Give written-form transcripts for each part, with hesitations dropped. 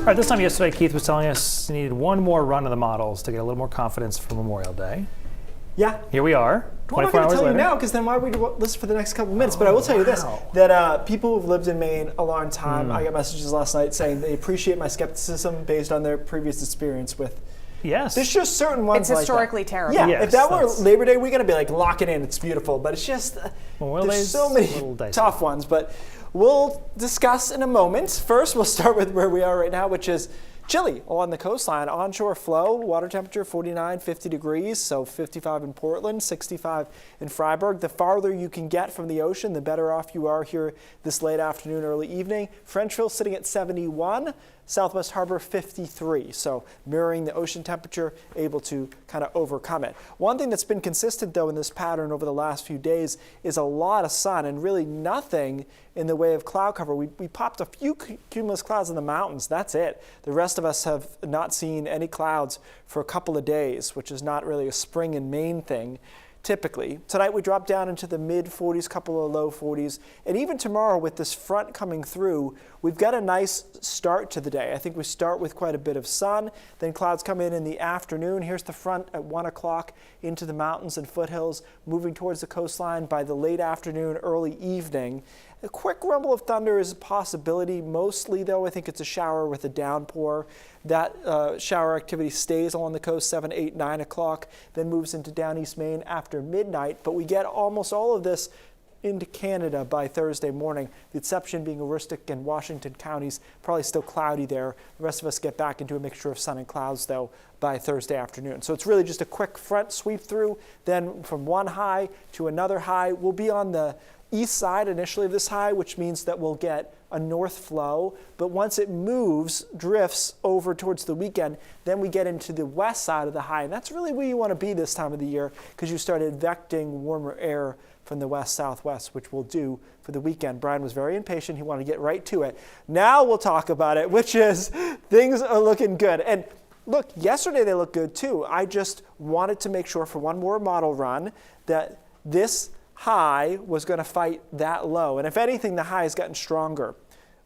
All right, this time yesterday, Keith was telling us you needed one more run of the models to get a little more confidence for Memorial Day. Yeah. Here we are, Well, I'm not 24 going to hours tell later. you now, because then why would we listen for the next couple of minutes? But I will tell you this, that people who've lived in Maine a long time, I got messages last night saying they appreciate my skepticism based on their previous experience with. Yes. There's just certain ones It's historically terrible. Yeah, Yes, if that were that's- Labor Day weekend, I'd be like, lock it in, it's beautiful. But it's just, Memorial there's Day's so a many little dicey. tough ones. But we'll discuss in a moment. First, we'll start with where we are right now, which is chilly along the coastline. Onshore flow, water temperature 49, 50 degrees, so 55 in Portland, 65 in Freiburg. The farther you can get from the ocean, the better off you are here this late afternoon, early evening. Frenchville sitting at 71. Southwest Harbor 53, so mirroring the ocean temperature, able to kind of overcome it. One thing that's been consistent though in this pattern over the last few days is a lot of sun and really nothing in the way of cloud cover. We popped a few cumulus clouds in the mountains, that's it. The rest of us have not seen any clouds for a couple of days, which is not really a spring and Maine thing. Typically. Tonight we drop down into the mid 40s, couple of low 40s, and even tomorrow with this front coming through, we've got a nice start to the day. I think we start with quite a bit of sun, then clouds come in the afternoon. Here's the front at 1 o'clock into the mountains and foothills, moving towards the coastline by the late afternoon, early evening. A quick rumble of thunder is a possibility. Mostly, though, I think it's a shower with a downpour. That shower activity stays along the coast 7, 8, 9 o'clock, then moves into down East Maine after midnight. But we get almost all of this into Canada by Thursday morning, the exception being Aroostook and Washington counties, probably still cloudy there. The rest of us get back into a mixture of sun and clouds, though, by Thursday afternoon. So it's really just a quick front sweep through, then from one high to another high. We'll be on the east side initially of this high, which means that we'll get a north flow, but once it moves, drifts over towards the weekend, then we get into the west side of the high, and that's really where you want to be this time of the year, because you start advecting warmer air from the west-southwest, which we'll do for the weekend. Brian was very impatient. He wanted to get right to it. Now we'll talk about it, which is things are looking good. And look, yesterday they looked good too. I just wanted to make sure for one more model run that this high was going to fight that low. And if anything, the high has gotten stronger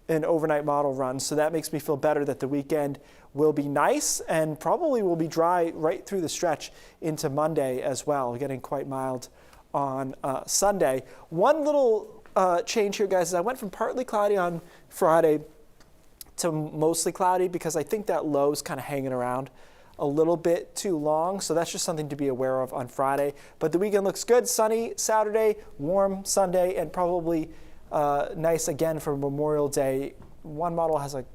in overnight model runs. So that makes me feel better that the weekend will be nice and probably will be dry right through the stretch into Monday as well, getting quite mild on Sunday. One little change here, guys, is I went from partly cloudy on Friday to mostly cloudy because I think that low is kind of hanging around a little bit too long, so that's just something to be aware of on Friday. But the weekend looks good, sunny Saturday, warm Sunday, and probably nice again for Memorial Day. One model has a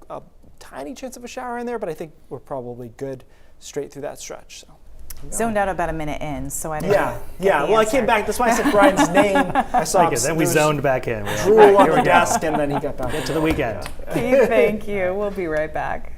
tiny chance of a shower in there, but I think we're probably good straight through that stretch. So. Zoned out about a minute in, so I didn't Yeah. Well, I came back. That's why I said Brian's name. I saw him. Then we zoned back in. Drool on the desk, and then he got back. Get to the weekend. Keith, thank you. We'll be right back.